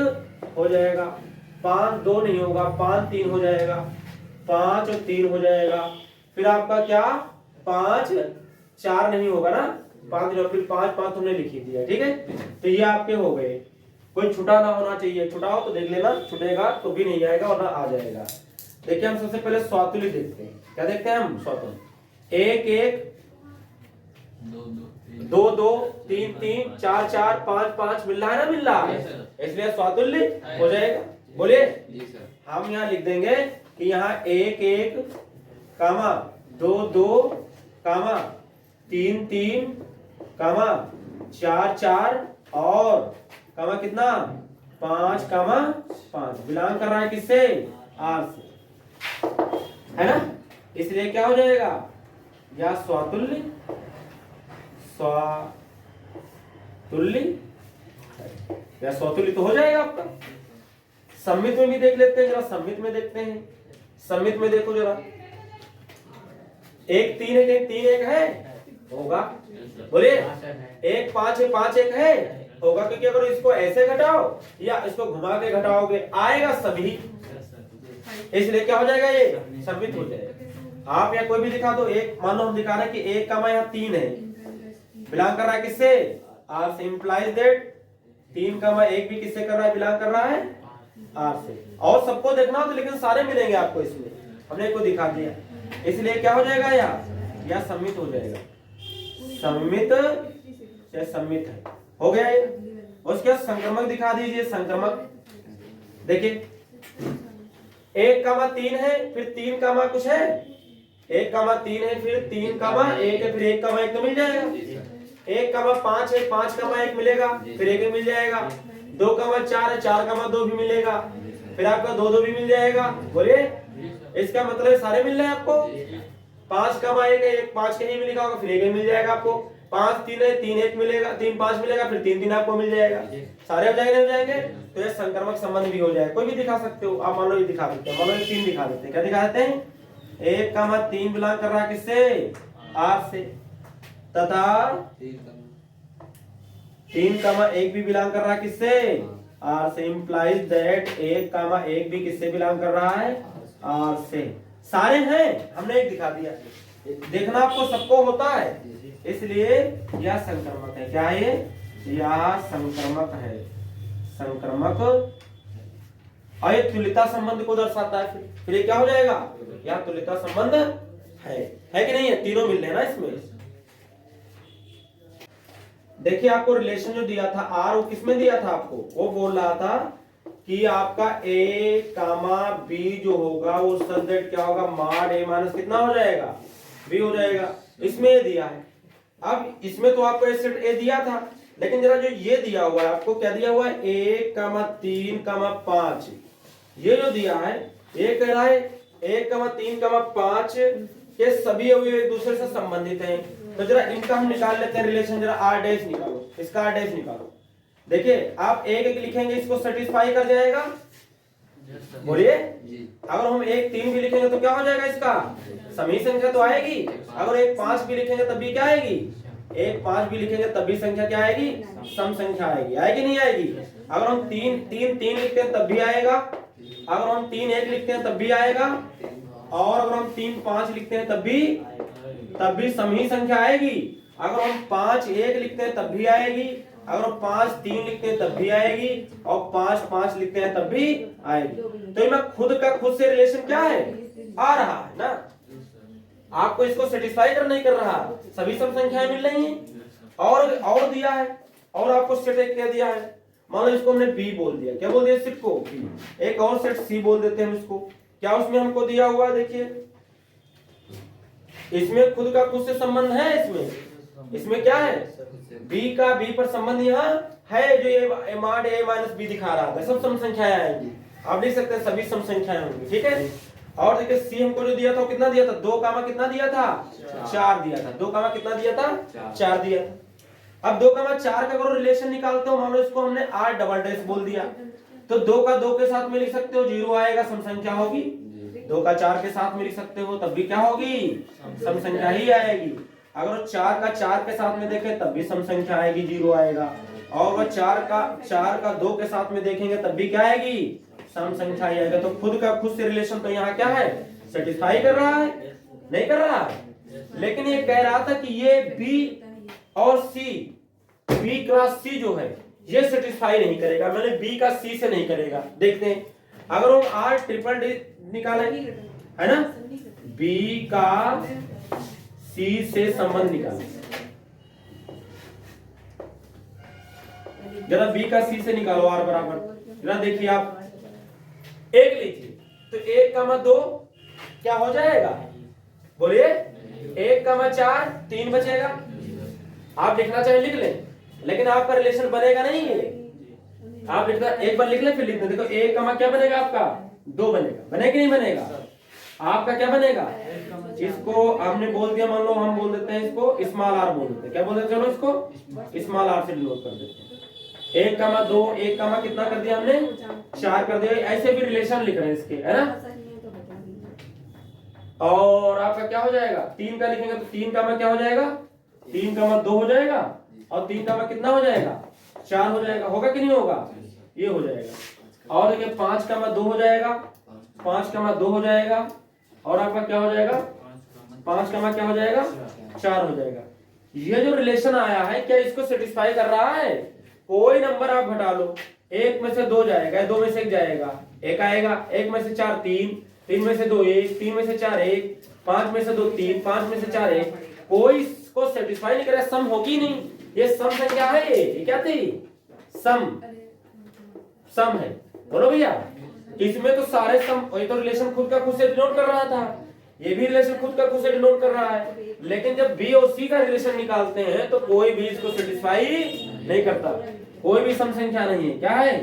हो जाएगा, 5 2 नहीं होगा, 5 3 हो जाएगा, 5 और 3 हो जाएगा, फिर आपका क्या 5 4 नहीं होगा ना, 5 फिर 5 5 तुमने लिख ही दिया, ठीक है। तो ये आपके हो गए, कोई छुटा ना होना चाहिए, छुटाओ तो देख लेना, छुटेगा तो भी नहीं आएगा वरना आ जाएगा। देखिए हम सबसे पहले स्वातुल्य देखते हैं, क्या देखते हैं हम स्वातुल्य, 1 1 2 2 3 3 4 4 5 5 मिल रहा है ना, मिल रहा है, इसलिए स्वातुल्य हो जाएगा। बोलिए हम यहाँ लिख देंगे कि यहाँ 1 1 कामा 2 2 कामा 3 3 कामा 4 4 और कामा कितना 5 कामा 5, बिलोंग कर रहा है किससे, आर से, है ना, इसलिए क्या हो जाएगा या स्वातुल्य, स्वातुल्य या स्वातुल्य तो हो जाएगा आपका। सम्मित में भी देख लेते हैं जरा, सम्मित में देखते हैं, सम्मित में देखो जरा, 1 3 1 3 1 है, होगा, बोलिए 1 5 5 1 है, होगा, क्योंकि अगर इसको ऐसे घटाओ या इसको घुमा के घटाओगे आएगा सभी, इसलिए क्या हो जाएगा ये सम्मित हो जाएगा। आप या कोई भी दिखा दो, एक मान लो हम दिखा रहे हैं कि 1 का मान यहाँ 3 है, बिलोंग कर रहा है किससे, आर से, इंप्लाइज दैट 3 का मान 1 भी किससे कर रहा है, बिलोंग कर रहा है आर से। और सबको देखना हो तो लेकिन सारे मिलेंगे आपको, इसमें हमने को दिखा दिया, इसलिए क्या हो जाएगा या सम्मित हो जाएगा, सम्मित या सम्मित है, हो गया ये। उसके बाद संक्रमक दिखा दीजिए। संक्रमक देखिए 1,3 है, फिर 3, कुछ है, 1,3 है, फिर 3,1 है, फिर 1,1 तो मिल जाएगा। 1,5 है, 5,1 मिलेगा, फिर 1 मिल जाएगा। 2,4 है, 4,2 भी मिलेगा, फिर आपका 2 भी मिल जाएगा। बोलिए इसका मतलब सारे मिल रहे हैं आपको। 5,1 है, 5 कहीं भी लिखा होगा, फिर 1 मिल जाएगा आपको। 5,3 है, 3,1 मिलेगा, 3,5 मिलेगा, फिर 3,3 आपको मिल जाएगा। सारे हो जाएंगे, हो जाएंगे। तो ये संक्रमक संबंध भी हो जाएगा। कोई भी दिखा सकते हो आप। मान लो ये दिखा देते हैं, मान लो 3 दिखा देते हैं। क्या दिखा देते हैं? 1,3 बिलोंग कर रहा है किससे? आर से, तथा 3,1 भी बिलोंग कर रहा है किससे? आर से। इंप्लाइज दैट 1,1 भी किससे बिलोंग कर रहा है? आर से। सारे हैं, हमने एक दिखा दिया। देखना आपको सबको होता है, इसलिए यह संक्रमक है। क्या है ये? यह संक्रमक है। संक्रमक और ये तुल्यता संबंध को दर्शाता है। फिर ये क्या हो जाएगा? यह तुल्यता संबंध है कि नहीं है? तीनों मिल रहे हैं ना इसमें। देखिए आपको रिलेशन जो दिया था आर, वो किसमें दिया था आपको? वो बोल रहा था कि आपका ए कामा बी जो होगा वो सब्जेक्ट क्या होगा? मॉड ए माइनस कितना हो जाएगा? बी हो जाएगा। इसमें ये दिया है। अब इसमें तो आपको सेट ए दिया था, लेकिन जरा जो ये दिया हुआ है आपको, क्या दिया हुआ है? 1,3,5 ये जो दिया है, ये कह रहा है 1,3,5 के सभी अवयव एक दूसरे से संबंधित हैं। तो जरा इनका हम निकाल लेते हैं रिलेशन। जरा आर डैश निकालो, इसका आर डैश निकालो। देखिए आप एक एक लिखेंगे, इसको सेटिस्फाई कर जाएगा। बोलिए अगर हम 1,3 भी लिखेंगे तो क्या हो जाएगा? इसका समी संख्या तो आएगी। अगर 1,5 भी लिखेंगे तब भी क्या आएगी? 1,5 भी लिखेंगे तब भी संख्या क्या आएगी? सम संख्या आएगी। आएगी नहीं आएगी? अगर हम 3 लिखते हैं तब भी आएगा। अगर हम 3,1 लिखते हैं तब भी आएगा। और अगर हम 3,5 लिखते हैं तब भी सम ही संख्या आएगी। अगर हम 5,1 लिखते हैं तब भी आएगी। अगर हम 5,3 लिखते हैं तब भी आएगी। और 5,5 लिखते हैं तब भी आएगी। तो ये खुद का खुद से रिलेशन क्या है? आ रहा है ना। आपको इसको सेटिस्फाई कर नहीं कर रहा, सभी सम संख्याएं मिल रही हैं। और दिया है, और आपको सेट एक क्या दिया है? मान लो इसको हमने बी बोल दिया। क्या बोल दिया सेट को? बी। एक और सेट सी बोल देते हैं हम इसको। क्या उसमें हमको दिया हुआ है? देखिए इसमें खुद का खुद से संबंध है। इसमें क्या है? बी का बी पर संबंध यहाँ है, जो ये मॉड ए माइनस बी दिखा रहा था। सब सम संख्याएं आएंगी, आप लिख सकते हैं सभी सम संख्याएं होंगी। ठीक है। और देखिए सी हमको जो दिया था वो कितना दिया था? 2 कामा कितना दिया था? 4 दिया था। 2 कामा कितना दिया था? 4 दिया था। अब 2 कामा 4 का अगर रिलेशन निकालते हो, मान लो इसको हमने आर डबल डैश बोल दिया, तो 2 का 2 के साथ में लिख सकते हो, 0 आएगा, सम संख्या होगी। 2 का 4 के साथ में लिख सकते हो, तब भी क्या होगी? सम संख्या ही आएगी। अगर 4 का 4 के साथ में देखें तब भी सम संख्या आएगी, 0 आएगा। और अगर 4 का 2 के साथ में देखेंगे तब भी क्या आएगी? सम संख्या आएगा। तो खुद का खुद से रिलेशन तो यहाँ क्या है? सेटिस्फाई कर रहा है? नहीं कर रहा है। लेकिन ये कह रहा था कि ये बी और सी, बी क्रॉस सी जो है ये सेटिस्फाई नहीं करेगा। मैंने बी का सी से नहीं करेगा। देखते हैं अगर हम आर ट्रिपल डी निकालेंगे, है ना, बी का सी से संबंध निकालें। जरा बी का सी से निकालो आर बराबर। जरा देखिए आप 1 लीजिए तो 1,2 क्या हो जाएगा? बोलिए 1,4 3 बचेगा। आप लिखना चाहे लिख लें, लेकिन आपका रिलेशन बनेगा नहीं है। आप लिखना एक बार लिख लें फिर लिखना। देखो 1, क्या बनेगा आपका? 2 बनेगा। बनेगा नहीं बनेगा? आपका क्या बनेगा? इसको हमने बोल दिया, मान लो हम बोल देते हैं इसको स्मॉल आर बोल देते हैं। क्या बोल देते हैं? चलो इसको स्मॉल आर से डिनोट कर देते हैं। 1,2 1, कितना कर दिया हमने? 4 कर दिया। ऐसे भी रिलेशन लिख रहे हैं इसके, है ना। और आपका क्या हो जाएगा? 3 का लिखेंगे तो 3, क्या हो जाएगा? 3,2 हो जाएगा। और 3, कितना हो जाएगा? 4 हो जाएगा। होगा कि नहीं होगा? ये हो जाएगा। और देखिए 5,2 हो जाएगा। 5,2 हो जाएगा। और आपका क्या हो जाएगा? 5, क्या हो जाएगा? 4 हो जाएगा। ये जो रिलेशन आया है क्या इसको सेटिस्फाई कर रहा है? कोई नंबर आप घटा लो, 1 में से 2 जाएगा, 2 में से 1 जाएगा, 1 आएगा। 1 में से 4 3, 3 में से 2 1, 3 में से 4 1, 5 में से 2 3, 5 में से 4 1, कोई इसको सेटिस्फाई नहीं करे, सम होगी नहीं। ये सम संख्या है, ये क्या थी? सम है। बोलो भैया, इसमें तो सारे सम, ये तो रिलेशन खुद का खुद से डिनोट कर रहा था, ये भी रिलेशन खुद का खुद से डिनोट कर रहा है। लेकिन जब बी और सी का रिलेशन निकालते हैं तो कोई भी इसको सेटिस्फाई नहीं करता। कोई भी सम संख्या नहीं है। क्या है?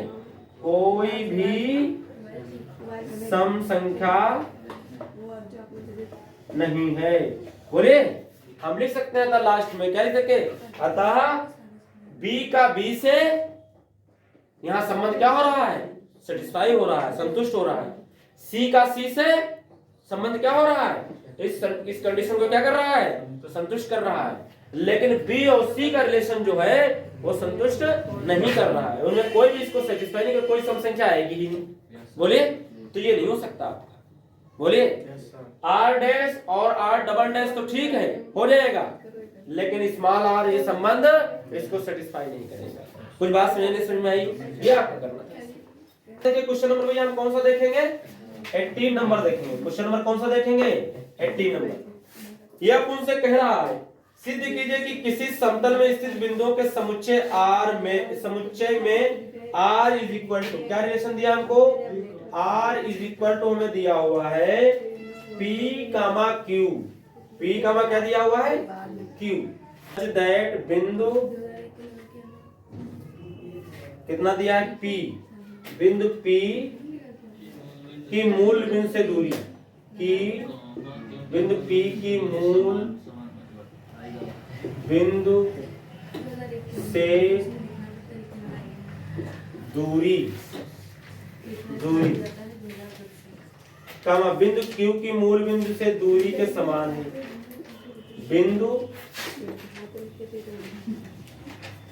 कोई भी सम संख्या नहीं है। बोलिए, हम लिख सकते हैं लास्ट में क्या लिख सके? अतः बी का बी से यहां संबंध क्या हो रहा है? सेटिस्फाई हो रहा है, संतुष्ट हो रहा है। सी का सी से संबंध क्या हो रहा है? इस कंडीशन को क्या कर रहा है? तो संतुष्ट कर रहा है। लेकिन बी और सी का रिलेशन जो है वो संतुष्ट नहीं कर रहा है, उनमें कोई भी इसको सेटिस्फाई नहीं कर, कोई सम संख्या आएगी ही नहीं। बोलिए, तो ये नहीं हो सकता। बोलिए, आर डैश और आर डबल डैश तो ठीक है, हो जाएगा, लेकिन स्मॉल आर ये संबंध इसको सेटिस्फाई नहीं करेगा। कुछ बात समझ में आई? ये आपको करना है। देखिए क्वेश्चन नंबर भैया हम कौन सा देखेंगे? 18 नंबर देखेंगे। क्वेश्चन नंबर कौन सा देखेंगे? 18 नंबर। ये आप उनसे कह रहा है सिद्ध कीजिए कि किसी समतल में स्थित बिंदुओं के समुच्चय में r इज इक्वल टू, क्या रिलेशन दिया हमको? r इज इक्वल टू हमें दिया हुआ है p कामा q। p कामा क्या दिया हुआ है? q। दैट बिंदु कितना दिया है? p। बिंदु p की मूल बिंदु से दूरी, की बिंदु p की मूल बिंदु से दूरी कामा बिंदु Q की मूल बिंदु से दूरी के समान है। बिंदु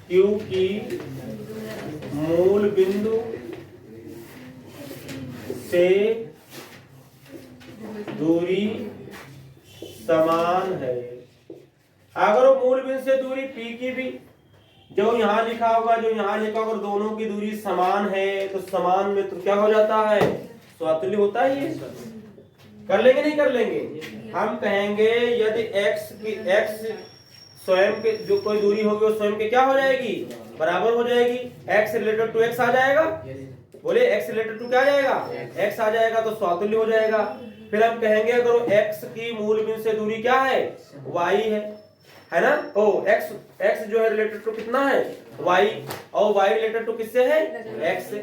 Q की मूल बिंदु से दूरी समान है। अगर वो मूल बिंदु से दूरी P की भी जो यहाँ लिखा होगा, जो यहाँ लिखा होगा, दोनों की दूरी समान है, तो समान में तो क्या हो जाता है? स्वातुल्य होता ही है। कर लेंगे नहीं कर लेंगे? हम कहेंगे यदि x स्वयं के जो कोई दूरी होगी वो स्वयं के क्या हो जाएगी? बराबर हो जाएगी। x रिलेटेड टू x आ जाएगा। बोले x रिलेटेड टू क्या आ जाएगा? x आ जाएगा, तो स्वातुल्य हो जाएगा। फिर हम कहेंगे अगर x की मूल बिंदु से दूरी क्या है? y है ना? ओ x जो है रिलेटेड टू कितना है? y, और y रिलेटेड टू किससे है? x से,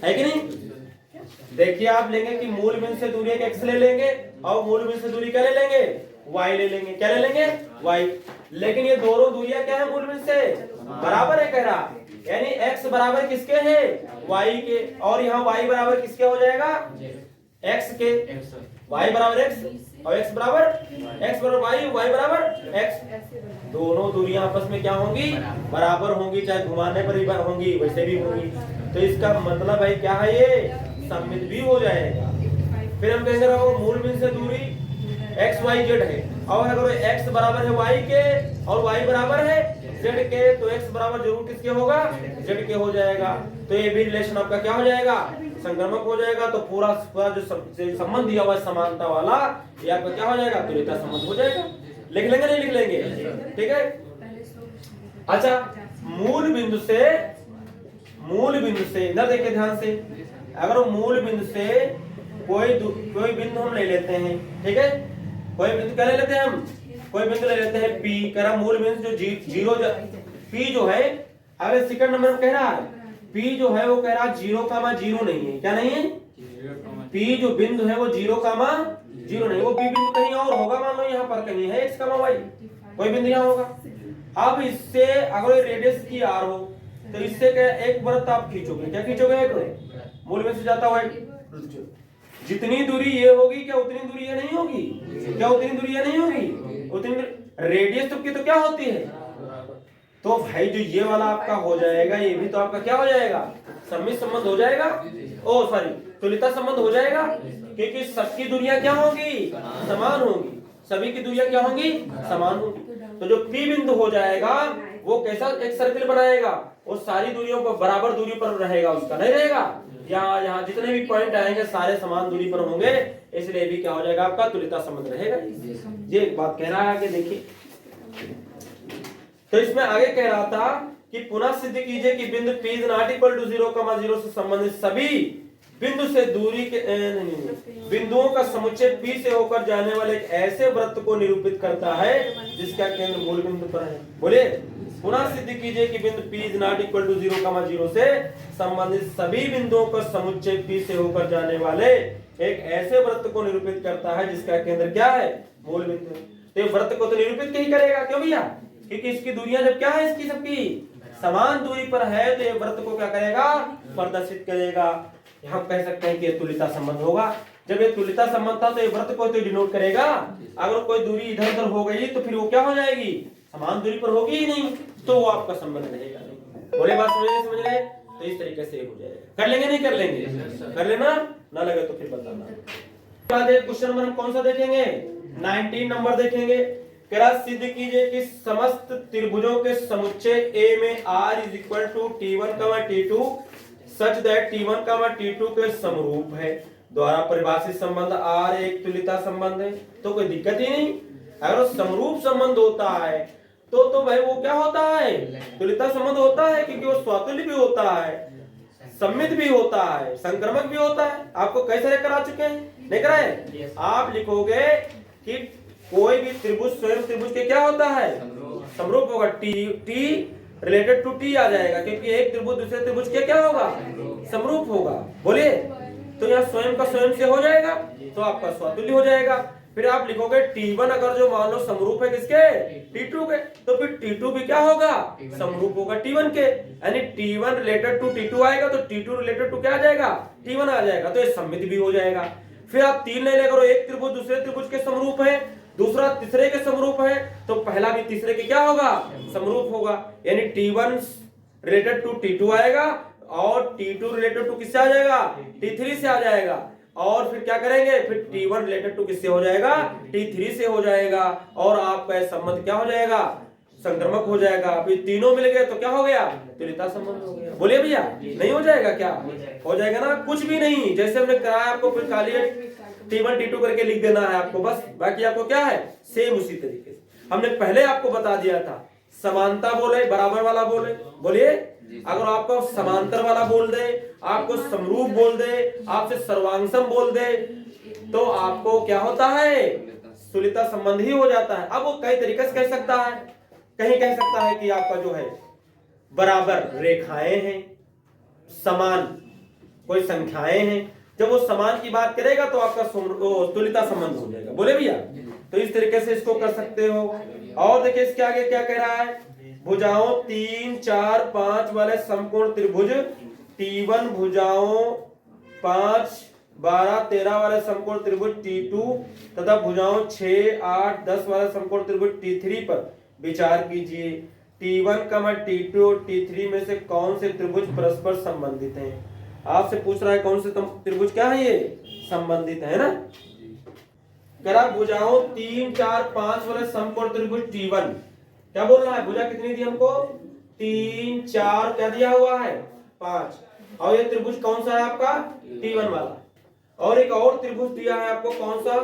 है कि नहीं? देखिए आप लेंगे कि मूल बिंदु से दूरी एक x ले लेंगे और मूल बिंदु से दूरी क्या ले लेंगे? y ले लेंगे। क्या ले लेंगे? y। लेकिन ये दोनों दूरियां क्या है? मूल बिंदु से बराबर है कह रहा, यानी x बराबर किसके है? y के। और यहाँ y बराबर किसके हो जाएगा? x के। y बराबर x और x बराबर y बराबर x। दोनों दूरियां आपस में क्या होंगी? बराबर होंगी, चाहे घुमाने पर ही होंगी वैसे भी होंगी। तो इसका मतलब है क्या है? ये सममित भी हो जाएगा। फिर हम कहेंगे रहो मूल बिंदु से दूरी x y z है, और अगर x बराबर है y के और y बराबर है z के, तो x बराबर जरूर किसके होगा? z के हो जाएगा। तो ये भी रिलेशन आपका क्या हो जाएगा? संक्रमक हो जाएगा। तो पूरा जो संबंध दिया हुआ है समानता वाला, ये आपका क्या हो जाएगा? तुल्यता संबंध हो जाएगा। लिख लेंगे नहीं लिख लेंगे? ठीक है। अच्छा, मूल बिंदु से इधर देखिए ध्यान से, अगर वो मूल बिंदु से कोई बिंदु हम ले लेते हैं, ठीक है, कोई बिंदु क्या ले लेते हैं? हम कोई बिंदु ले लेते हैं P। कह रहा मूल बिंदु जो जीरो P जो है, अगर सेकंड नंबर में कह रहा है P जो है वो कह रहा 0,0 नहीं है। क्या नहीं है? P जो बिंदु है वो 0,0 नहीं, वो B बिंदु कहीं और होगा। मान लो यहाँ पर कहीं है x, y, कोई बिंदु यहाँ होगा। अब इससे अगर रेडियस की r हो तो इससे क्या एक वृत्त आप खींचोगे। क्या खींचोगे? एक मूल बिंदु से जाता हुआ जितनी दूरी ये होगी, क्या उतनी दूरी ये नहीं होगी? क्या उतनी दूरी ये नहीं होगी? उतनी रेडियस तो की तो क्या होती है? तो भाई जो ये वाला आपका हो जाएगा, ये भी तो आपका क्या हो जाएगा? सम्मित संबंध हो जाएगा। ओ सॉरी, तुल्यता संबंध हो जाएगा, क्योंकि सबकी दूरियां क्या होंगी? समान होंगी। सभी की दूरियां क्या होंगी? समान होंगी। तो जो P बिंदु हो जाएगा वो कैसा एक सर्किल बनाएगा? वो सारी दूरियों पर बराबर दूरी पर रहेगा, उसका नहीं रहेगा। यहाँ जितने भी पॉइंट आएंगे सारे समान दूरी पर होंगे, इसलिए भी क्या हो जाएगा? आपका तुल्यता संबंध रहेगा। ये एक बात कह रहा है आगे देखिए, तो इसमें आगे कह रहा था कि पुनः सिद्ध कीजिए कि बिंदु P is not equal to 0,0 से संबंधित सभी बिंदु से दूरी के बिंदुओं का समुच्चय P से होकर जाने वाले एक ऐसे वृत्त को निरूपित करता है जिसका केंद्र मूल बिंदु पर है। बोलिए, पुनः सिद्ध कीजिए कि बिंदु P is not equal to 0,0 से संबंधित सभी बिंदुओं का समुच्चय P से होकर जाने वाले एक ऐसे वृत्त को निरूपित करता है जिसका केंद्र क्या है, मूल बिंदु। तो ये वृत्त को तो निरूपित ही करेगा, क्यों भैया, क्योंकि इसकी दूरियां जब क्या है, इसकी सबकी समान दूरी पर है, तो ये वृत्त को क्या करेगा, प्रदर्शित करेगा। हम कह सकते हैं कि ये तुल्यता संबंध होगा। जब ये तुल्यता संबंध था तो ये वृत्त को तो डिनोट करेगा। अगर कोई दूरी इधर उधर हो गई तो फिर वो क्या हो जाएगी, समान दूरी पर होगी ही नहीं, तो वो आपका संबंध रहेगा नहीं। बोले बात समझ गए? तो इस तरीके से हो जाएगा। कर लेंगे नहीं कर लेंगे? कर लेना, ना लगे तो फिर बताना। क्वेश्चन नंबर हम कौन सा देखेंगे, 19 नंबर देखेंगे। सिद्ध कीजिए कि समस्त त्रिभुजों के समुच्चय A में R is equal to T1, T2 such that T1, T2 के समरूप है। द्वारा परिभाषित संबंध R एक तुल्यता संबंध है, तो कोई दिक्कत ही नहीं। अगर समरूप संबंध होता है तो भाई वो क्या होता है, तुल्यता संबंध होता है, क्योंकि वो स्वतुल्य भी होता है, सम्मित भी होता है, संक्रमक भी होता है। आपको कई सारे करा चुके हैं, नहीं कराए? आप लिखोगे कि कोई भी त्रिभुज स्वयं त्रिभुज के क्या होता है, समरूप होगा। टी रिलेटेड टू टी आ जाएगा, क्योंकि एक त्रिभुज दूसरे त्रिभुज के क्या होगा, समरूप होगा। बोलिए, तो यहाँ स्वयं का स्वयं से हो जाएगा, तो आपका स्वतुल्य हो जाएगा। फिर आप लिखोगे T1 अगर जो मान लो समरूप है किसके, T2 के, तो फिर T2 भी क्या होगा, समरूप होगा T1 के। यानी T1 रिलेटेड टू T2 आएगा तो T2 रिलेटेड टू क्या आ जाएगा, T1 आ जाएगा, तो ये सम्मित भी हो जाएगा। फिर आप 3 ले करो, एक त्रिभुज दूसरे त्रिभुज के समरूप है, दूसरा तीसरे के समरूप है, तो पहला भी तीसरे के क्या होगा, समरूप होगा। यानी T1 रिलेटेड टू T2 आएगा और T2 रिलेटेड टू किससे आ जाएगा, T3 से आ जाएगा। और फिर क्या करेंगे, फिर T1 रिलेटेड टू किससे हो जाएगा, T3 से हो जाएगा, और आपका संबंध क्या हो जाएगा, संक्रमक हो जाएगा। फिर तीनों मिल गए तो क्या हो गया, तुल्यता संबंध हो गया। बोलिए भैया, नहीं हो जाएगा क्या, हो जाएगा ना, कुछ भी नहीं। जैसे हमने कराया आपको, फिर खाली T1 T2 करके लिख देना है आपको बस, बाकी आपको क्या है, सेम उसी तरीके से। हमने पहले आपको बता दिया था, समानता बोले, बराबर वाला बोले। बोलिए, अगर आपको समांतर वाला बोल दे, आपको समरूप बोल दे, आपसे सर्वांगसम बोल दे, तो आपको क्या होता है, तुल्यता संबंध ही हो जाता है। अब वो कई तरीके से कह सकता है, कहीं कह सकता है कि आपका जो है बराबर रेखाएं हैं, समान कोई संख्याएं हैं। जब वो समान की बात करेगा तो आपका तुल्यता संबंध हो जाएगा। बोले भैया, तो इस तरीके से इसको कर सकते हो। और देखिए इसके आगे क्या कह रहा है, भुजाओं 3, 4, 5 वाले समकोण त्रिभुज T1, भुजाओं 5, 12, 13 वाले समकोण त्रिभुज T2 तथा भुजाओं 6, 8, 10 वाले समकोण त्रिभुज T3 पर विचार कीजिए। T1, T2 और T3 में से कौन से त्रिभुज परस्पर संबंधित हैं। आपसे पूछ रहा है कौन से त्रिभुज क्या है, ये संबंधित है ना। करा भुजाओं 3, 4, 5 वाले समकोण त्रिभुज T1, क्या बोल रहा है, भुजा कितनी दी हमको, 3, 4, क्या दिया हुआ है, 5। और ये त्रिभुज कौन सा है आपका, T1 वाला। और एक और त्रिभुज दिया है आपको, कौन सा,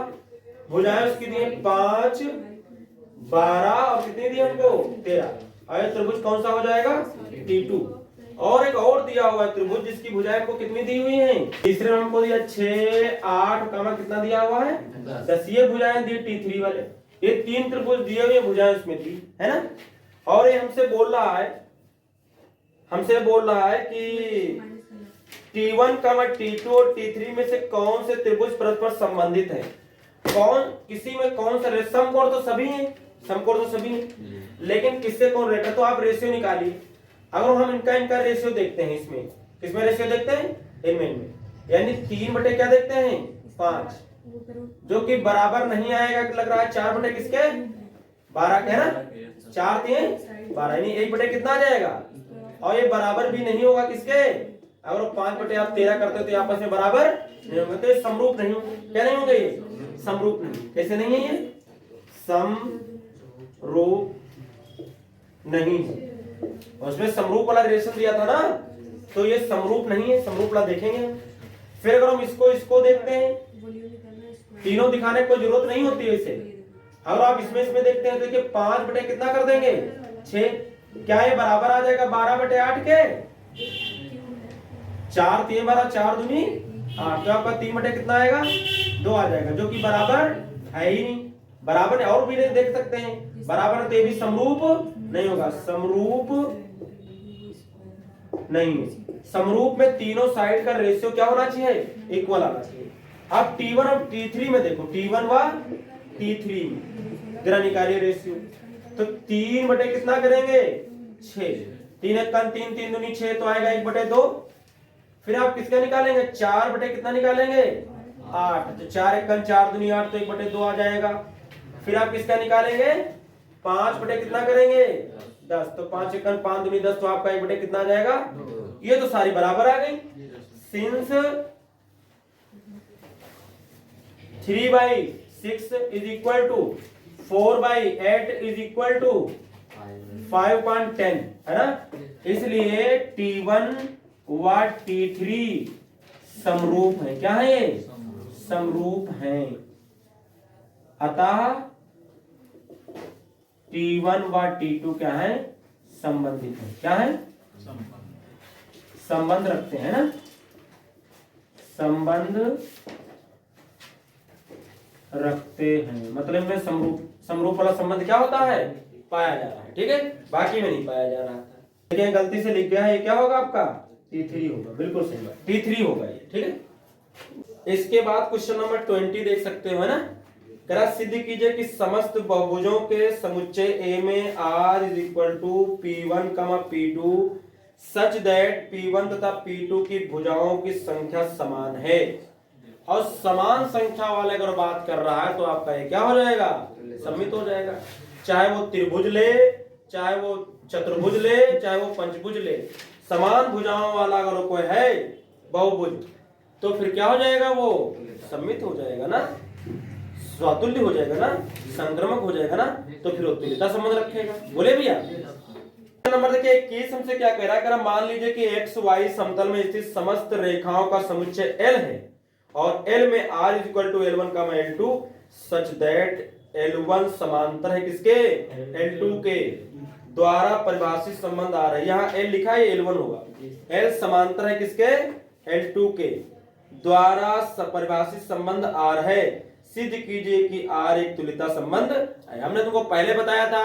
भुजाएं उसकी दी 5, 12 और कितनी दी हमको, 13। और ये त्रिभुज कौन सा हो जाएगा, T2। और एक और दिया हुआ है त्रिभुज जिसकी भुजाएं को कितनी दी हुई हैं, तीसरे में हमको दिया 6, 8 कामा कितना दिया हुआ है, 10। ये भुजाएं दी T3 वाले, ये 3 त्रिभुज दिए हुए भुजाएं उसमें दी है ना। और ये हमसे बोल रहा है कि T1, T2 और T3 में से कौन से त्रिभुज परस्पर संबंधित है। कौन, किसी में कौन सा, समकोण तो सभी हैं, समकोण तो सभी हैं, लेकिन किससे कौन रेटा, तो आप रेशियो निकालिए। अगर हम इनका रेशियो देखते हैं, इसमें किसमें रेशियो देखते हैं, इनमें, यानी 3 बटे क्या देखते हैं, 5, जो कि बराबर नहीं आएगा, लग रहा है 4 बटे किसके, 12 के ना, 4 3 12, यानी 1 बटे कितना आ जाएगा। और ये बराबर भी नहीं होगा किसके, अगर 5 बटे आप 13 करते हो तो आपस में बराबर नहीं होंगे, तो ये समरूप नहीं होंगे। क्या नहीं होंगे, ये समरूप नहीं। कैसे नहीं है, ये समरूप नहीं है। उसमें समरूप वाला रिलेशन दिया था ना, तो ये समरूप नहीं है, समरूप वाला देखेंगे। फिर अगर हम इसको देखते हैं, तीनों दिखाने की कोई जरूरत नहीं होती है इसे, अगर आप इसमें देखते हैं, देखिए 5 बटे कितना कर देंगे 6, क्या ये बराबर आ जाएगा 12/8 के? 4 3 12 4 दूनी 8, तो आपका 3 बटे कितना आएगा 2 आ जाएगा, जो कि बराबर है ही नहीं। बराबर और भी नहीं देख सकते हैं, बराबर तो भी समरूप नहीं होगा, समरूप नहीं। समरूप में तीनों साइड का रेशियो क्या होना चाहिए, इक्वल आना चाहिए। अब T1 और T3 में देखो, T1 व T3 जरा निकालिए रेशियो, तो 3 बटे कितना करेंगे 6, 3 एक 3 3 दूनी 6, तो आएगा 1/2। फिर आप किसका निकालेंगे 4 बटे कितना निकालेंगे 8, तो 4 एक 4 दूनी 8, तो 1/2 आ जाएगा। फिर आप किसका निकालेंगे 5 बटे कितना करेंगे 10, तो 5 एक 5 दूनी 10, तो आपका 1 बटे कितना आ जाएगा। ये तो सारी बराबर आ गई। Since 3/6 is equal to 4/8 is equal to 5.10 है ना, इसलिए T1 व T3 समरूप है। क्या है ये समरूप है, अतः T1 व T2 क्या है संबंधित है। क्या है संबंध रखते हैं ना, संबंध रखते हैं, मतलब में समरूप वाला संबंध क्या होता है पाया जा रहा है। ठीक है, बाकी में नहीं पाया जा रहा था। देखिए गलती से लिख गया है, ये क्या होगा आपका T3 होगा, बिल्कुल सही बात T3 होगा ये। ठीक है, इसके बाद क्वेश्चन नंबर 20 देख सकते हो है ना, करा सिद्ध कीजिए कि समस्त बहुभुजों के समुच्चय A में R is equal to P1, P2 such that P1 तथा P2 की भुजाओं की संख्या समान है। और समान संख्या वाले अगर बात कर रहा है तो आपका ये क्या हो जाएगा सम्मित हो जाएगा, चाहे वो त्रिभुज ले, चाहे वो चतुर्भुज ले, चाहे वो पंचभुज ले, समान भुजाओं वाला अगर कोई है बहुभुज, तो फिर क्या हो जाएगा वो सम्मित हो जाएगा ना, स्वातुल्य हो जाएगा ना, संक्रमक हो जाएगा ना, तो फिर तुल्यता संबंध रखेगा। बोले भैया नंबर देखिए 21 हमसे क्या कह रहा है, मान लीजिए कि एक्स वाई समतल में स्थित समस्त रेखाओं का समुच्चय L है और L में R is equal to L1, L2 such that L1 समांतर है किसके L2 के द्वारा परिभाषित संबंध आ रहा है। यहाँ L लिखा है L1 होगा, L समांतर है किसके L2 के द्वारा परिभाषित संबंध R है। सिद्ध कीजिए कि R एक तुल्यता संबंध है। हमने तुमको पहले बताया था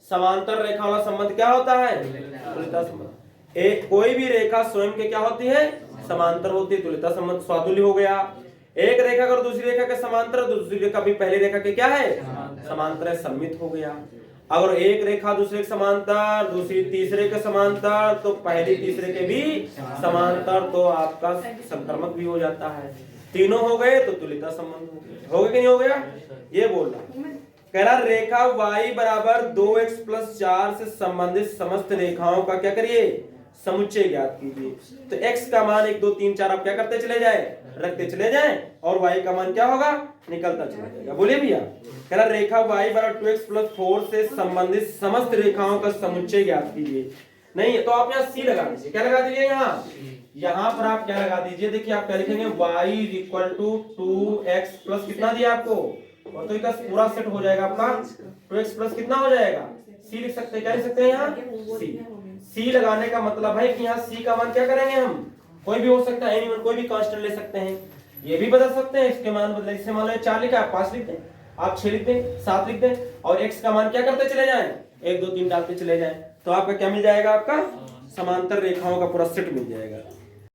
समांतर रेखा वाला संबंध क्या होता है तुल्यता संबंध। एक कोई भी रेखा स्वयं के क्या होती है समांतर होती है, तुल्यता संबंध स्वातुल्य हो गया। एक रेखा अगर दूसरी रेखा के समांतर, दूसरी रेखा भी पहली रेखा के क्या है समांतर है, सम्मित हो गया। अगर एक रेखा दूसरे के समांतर, दूसरी तीसरे के समांतर, तो पहली तीसरे के भी समांतर, तो आपका संक्रमक भी हो जाता है। तीनों हो गए तो तुल्यता संबंध हो गया कि नहीं हो गया, ये बोल रहा। कह रहा रेखा y बराबर 2x + 4 से संबंधित समस्त रेखाओं का क्या करिए समुच्चय ज्ञात कीजिए। तो x का मान 1 2 3 4 आप क्या करते चले जाए रखते चले जाए, और y का मान क्या होगा निकलता चला जाएगा। बोलिए भैया, कह रहा रेखा y बराबर 2x + 4 से संबंधित समस्त रेखाओं का समुच्चय ज्ञात कीजिए। नहीं तो आप यहाँ c लगा दीजिए। क्या लगा दीजिए यहाँ पर आप क्या लगा दीजिए, देखिए आप क्या लिखेंगे y = 2x + कितना दिया आपको, और तो इसका पूरा सेट हो जाएगा आपका 2x + कितना हो जाएगा c लिख सकते हैं। क्या लिख सकते हैं यहाँ c लगाने का मतलब है कि यहाँ c का मान क्या करेंगे हम, कोई भी हो सकता है एनीवन, कोई भी कांस्टेंट ले सकते हैं, ये भी बदल सकते हैं। इसके मान बदले, इससे मान लो 4 लिखा है 5 लिख दें, आप 6 लिख दें, 7 लिख दें, और x का मान क्या करते चले जाएं 1 2 3 डालते चले जाएं, तो आपका क्या मिल जाएगा आपका समांतर रेखाओं का पूरा सेट मिल जाएगा।